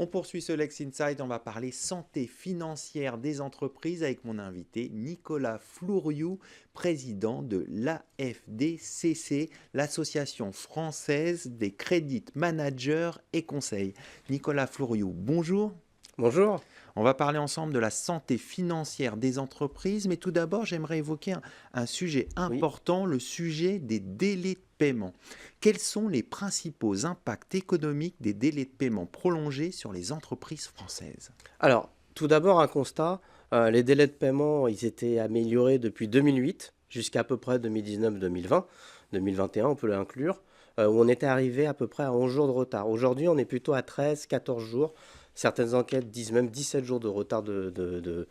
On poursuit ce Lex Insight, on va parler santé financière des entreprises avec mon invité Nicolas Flouriou, président de l'AFDCC, l'Association française des crédit managers et conseils. Nicolas Flouriou, bonjour. Bonjour. On va parler ensemble de la santé financière des entreprises, mais tout d'abord, j'aimerais évoquer un sujet Oui. important, le sujet des délais de paiement. Quels sont les principaux impacts économiques des délais de paiement prolongés sur les entreprises françaises? Alors, tout d'abord, un constat. Les délais de paiement, ils étaient améliorés depuis 2008 jusqu'à peu près 2019-2020. 2021, on peut l'inclure, où on était arrivé à peu près à 11 jours de retard. Aujourd'hui, on est plutôt à 13-14 jours. Certaines enquêtes disent même 17 jours de retard de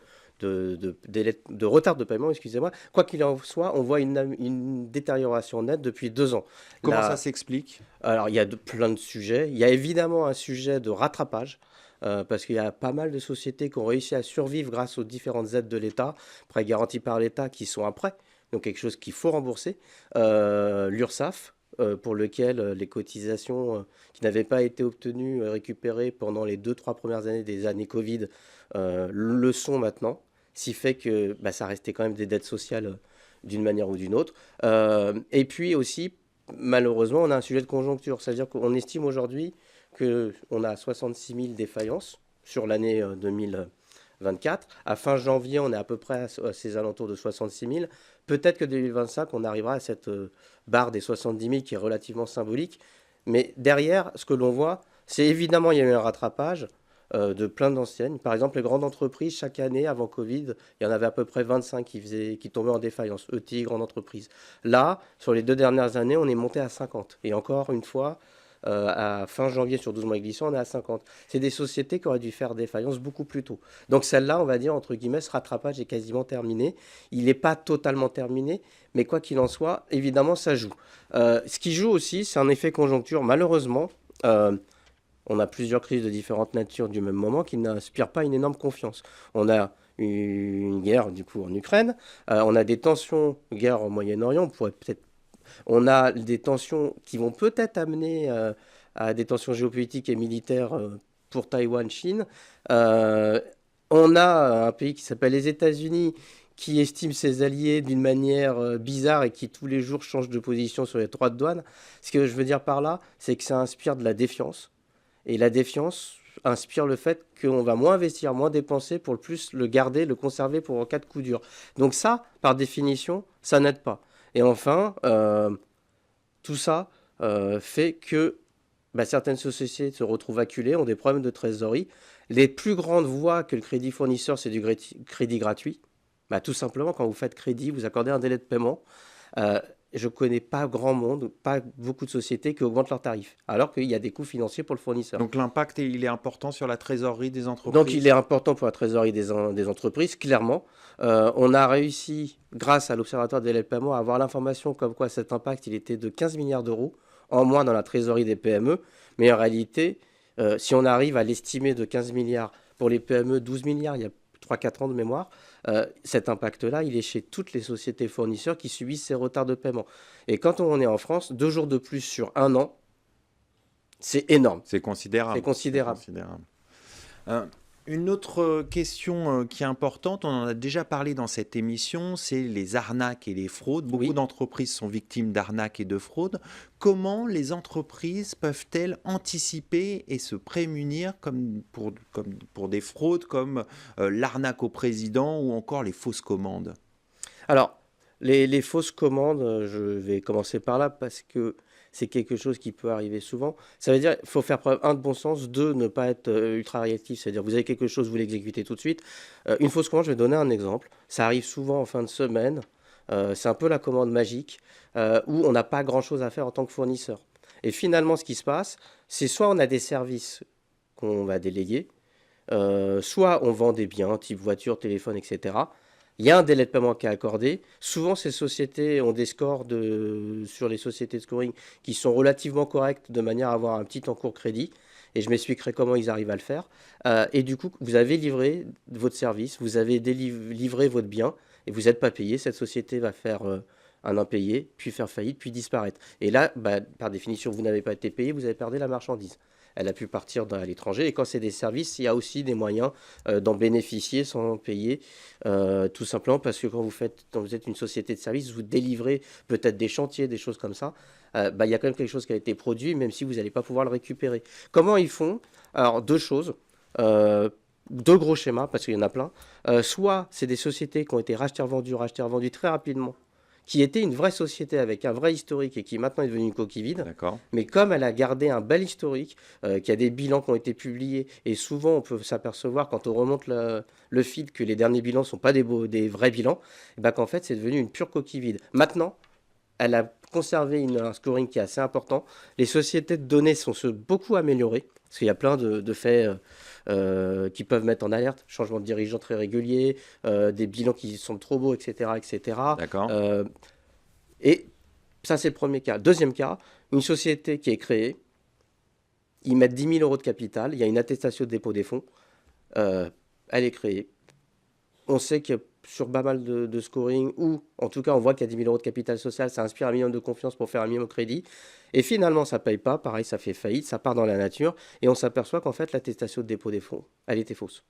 retard de paiement, excusez-moi. Quoi qu'il en soit, on voit une détérioration nette depuis 2 ans. Comment ça La, s'explique? Alors, il y a plein de sujets. Il y a évidemment un sujet de rattrapage, parce qu'il y a pas mal de sociétés qui ont réussi à survivre grâce aux différentes aides de l'État, prêts garantis par l'État, qui sont un prêt, donc quelque chose qu'il faut rembourser. L'URSSAF, pour lequel les cotisations qui n'avaient pas été obtenues, récupérées pendant les 2-3 premières années des années Covid, le sont maintenant. Ce qui fait que bah, ça restait quand même des dettes sociales d'une manière ou d'une autre. Et puis aussi, malheureusement, on a un sujet de conjoncture. C'est-à-dire qu'on estime aujourd'hui qu'on a 66 000 défaillances sur l'année 2024. À fin janvier, on est à peu près à ces alentours de 66 000. Peut-être que 2025, on arrivera à cette barre des 70 000 qui est relativement symbolique. Mais derrière, ce que l'on voit, c'est évidemment, il y a eu un rattrapage de plein d'enseignes. Par exemple, les grandes entreprises, chaque année, avant Covid, il y en avait à peu près 25 qui tombaient en défaillance. ETI, grandes entreprises. Là, sur les 2 dernières années, on est monté à 50. Et encore une fois, à fin janvier, sur 12 mois glissants, on est à 50. C'est des sociétés qui auraient dû faire défaillance beaucoup plus tôt. Donc celle-là, on va dire, entre guillemets, ce rattrapage est quasiment terminé. Il n'est pas totalement terminé, mais quoi qu'il en soit, évidemment, ça joue. Ce qui joue aussi, c'est un effet conjoncture. Malheureusement, on a plusieurs crises de différentes natures du même moment qui n'inspirent pas une énorme confiance. On a une guerre du coup en Ukraine, on a des tensions, guerre au Moyen-Orient, on a des tensions qui vont peut-être amener à des tensions géopolitiques et militaires pour Taïwan, Chine. Euh, on a un pays qui s'appelle les États-Unis qui estime ses alliés d'une manière bizarre et qui tous les jours change de position sur les droits de douane. Ce que je veux dire par là, c'est que ça inspire de la défiance. Et la défiance inspire le fait qu'on va moins investir, moins dépenser pour le plus le garder, le conserver pour en cas de coup dur. Donc ça, par définition, ça n'aide pas. Et enfin, tout ça fait que bah, certaines sociétés se retrouvent acculées, ont des problèmes de trésorerie. Les plus grandes voies que le crédit fournisseur, c'est du crédit gratuit. Bah, tout simplement, quand vous faites crédit, vous accordez un délai de paiement. Euh, je ne connais pas grand monde, pas beaucoup de sociétés qui augmentent leurs tarifs, alors qu'il y a des coûts financiers pour le fournisseur. Donc l'impact, il est important sur la trésorerie des Donc il est entreprises? important pour la trésorerie des entreprises, clairement. On a réussi, grâce à l'Observatoire des délais de paiement, à avoir l'information comme quoi cet impact il était de 15 milliards d'euros en moins dans la trésorerie des PME. Mais en réalité, si on arrive à l'estimer de 15 milliards pour les PME, 12 milliards, il y a 3-4 ans de mémoire, cet impact-là, il est chez toutes les sociétés fournisseurs qui subissent ces retards de paiement. Et quand on est en France, 2 jours de plus sur un an, c'est énorme, C'est c'est considérable, c'est considérable. considérable. Euh, une autre question qui est importante, on en a déjà parlé dans cette émission, c'est les arnaques et les fraudes. Beaucoup Oui. d'entreprises sont victimes d'arnaques et de fraudes. Comment les entreprises peuvent-elles anticiper et se prémunir comme pour des fraudes comme l'arnaque au président ou encore les fausses commandes? Alors, les fausses commandes, je vais commencer par là parce que c'est quelque chose qui peut arriver souvent. Ça veut dire qu'il faut faire preuve, un, de bon sens, deux, ne pas être ultra réactif. C'est-à-dire, vous avez quelque chose, vous l'exécutez tout de suite. Une fausse commande, je vais donner un exemple. Ça arrive souvent en fin de semaine. C'est un peu la commande magique où on n'a pas grand-chose à faire en tant que fournisseur. Et finalement, ce qui se passe, c'est soit on a des services qu'on va déléguer, soit on vend des biens, type voiture, téléphone, etc. Il y a un délai de paiement qui est accordé. Souvent, ces sociétés ont des scores sur les sociétés de scoring qui sont relativement corrects de manière à avoir un petit encours crédit. Et je m'expliquerai comment ils arrivent à le faire. Et du coup, vous avez livré votre service, vous avez livré votre bien et vous n'êtes pas payé. Cette société va faire un impayé, puis faire faillite, puis disparaître. Et là, bah, par définition, vous n'avez pas été payé, vous avez perdu la marchandise. elle a pu partir à l'étranger. Et quand c'est des services, il y a aussi des moyens d'en bénéficier sans payer, tout simplement parce que quand vous êtes une société de services, vous délivrez peut-être des chantiers, des choses comme ça. Il y a quand même quelque chose qui a été produit, même si vous n'allez pas pouvoir le récupérer. Comment ils font? Alors, deux choses. Deux gros schémas, parce qu'il y en a plein. Soit c'est des sociétés qui ont été rachetées-revendus très rapidement, qui était une vraie société avec un vrai historique et qui maintenant est devenue une coquille vide. D'accord. Mais comme elle a gardé un bel historique, qu'il y a des bilans qui ont été publiés, et souvent on peut s'apercevoir quand on remonte le fil que les derniers bilans ne sont pas des vrais bilans, et ben qu'en fait c'est devenu une pure coquille vide. Maintenant, elle a conservé un scoring qui est assez important. Les sociétés de données sont beaucoup améliorées, parce qu'il y a plein de faits qui peuvent mettre en alerte, changement de dirigeant très régulier, des bilans qui sont trop beaux, etc. etc. D'accord. Et ça, c'est le premier cas. Deuxième cas, une société qui est créée, ils mettent 10 000 euros de capital, il y a une attestation de dépôt des fonds, elle est créée. On sait que sur pas mal de scoring, ou en tout cas on voit qu'il y a 10 000 euros de capital social, ça inspire un minimum de confiance pour faire un minimum de crédit. Et finalement ça ne paye pas, pareil ça fait faillite, ça part dans la nature, et on s'aperçoit qu'en fait l'attestation de dépôt des fonds, elle était fausse.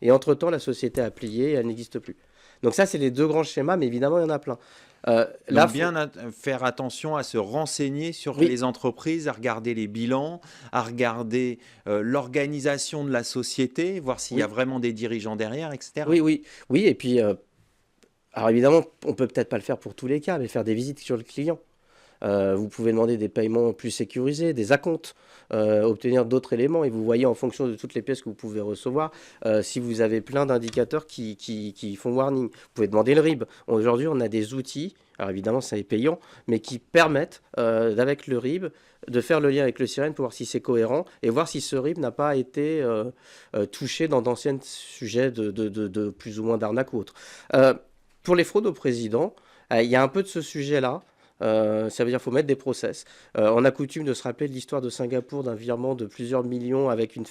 Et entre-temps la société a plié et elle n'existe plus. Donc ça c'est les deux grands schémas, mais évidemment il y en a plein. Donc bien faire attention à se renseigner sur Oui. les entreprises, à regarder les bilans, à regarder l'organisation de la société, voir s'il y a Oui. vraiment des dirigeants derrière, etc. Oui, et puis, alors évidemment, on peut peut-être pas le faire pour tous les cas, mais faire des visites sur le client. Vous pouvez demander des paiements plus sécurisés, des acomptes, obtenir d'autres éléments, et vous voyez en fonction de toutes les pièces que vous pouvez recevoir, si vous avez plein d'indicateurs qui font warning. Vous pouvez demander le RIB. Aujourd'hui, on a des outils, alors évidemment, ça est payant, mais qui permettent, avec le RIB, de faire le lien avec le sirène pour voir si c'est cohérent et voir si ce RIB n'a pas été touché dans d'anciens sujets de plus ou moins d'arnaque ou autre. Pour les fraudes au président, il y a un peu de ce sujet-là. Ça veut dire qu'il faut mettre des process. On a coutume de se rappeler de l'histoire de Singapour d'un virement de plusieurs millions avec une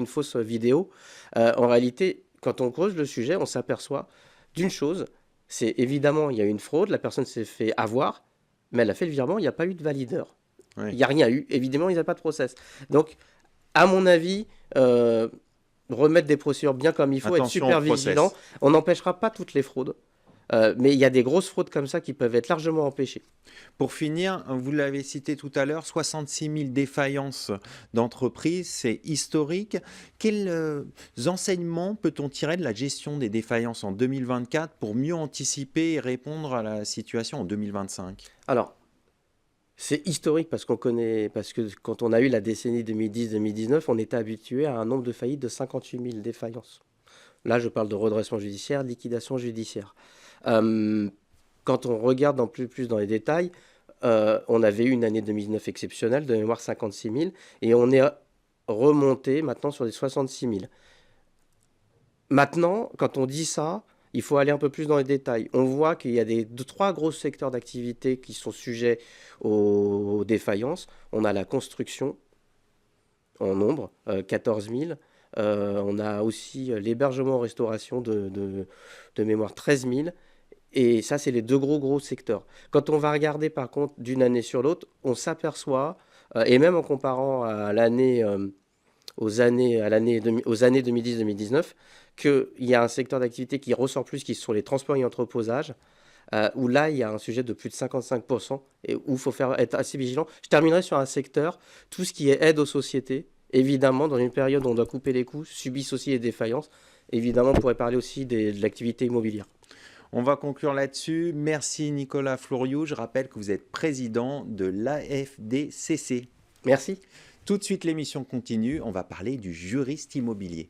fausse vidéo. En réalité, quand on creuse le sujet, on s'aperçoit d'une chose, c'est évidemment, il y a eu une fraude, la personne s'est fait avoir, mais elle a fait le virement, il n'y a pas eu de valideur. Oui. Il n'y a rien eu. Évidemment, il n'y a pas de process. Donc, à mon avis, remettre des procédures bien comme il faut, être Attention super au process. vigilant. On n'empêchera pas toutes les fraudes. Mais il y a des grosses fraudes comme ça qui peuvent être largement empêchées. Pour finir, vous l'avez cité tout à l'heure, 66 000 défaillances d'entreprises, c'est historique. Quels enseignements peut-on tirer de la gestion des défaillances en 2024 pour mieux anticiper et répondre à la situation en 2025? Alors, c'est historique parce que quand on a eu la décennie 2010-2019, on était habitué à un nombre de faillites de 58 000 défaillances. Là, je parle de redressement judiciaire, liquidation judiciaire. Quand on regarde plus dans les détails, on avait eu une année 2019 exceptionnelle, de mémoire 56 000, et on est remonté maintenant sur les 66 000. Maintenant, quand on dit ça, il faut aller un peu plus dans les détails. On voit qu'il y a trois gros secteurs d'activité qui sont sujets aux défaillances. On a la construction en nombre, 14 000. On a aussi l'hébergement en restauration de mémoire 13 000. Et ça, c'est les deux gros secteurs. Quand on va regarder, par contre, d'une année sur l'autre, on s'aperçoit, et même en comparant à aux années 2010-2019, qu'il y a un secteur d'activité qui ressort plus, qui sont les transports et entreposages, où là, il y a un sujet de plus de 55%, et où il faut être assez vigilant. Je terminerai sur un secteur, tout ce qui est aide aux sociétés, évidemment, dans une période où on doit couper les coûts, subissent aussi les défaillances. Évidemment, on pourrait parler aussi de l'activité immobilière. On va conclure là-dessus. Merci Nicolas Floriou. Je rappelle que vous êtes président de l'AFDCC. Merci. Tout de suite, l'émission continue. On va parler du juriste immobilier.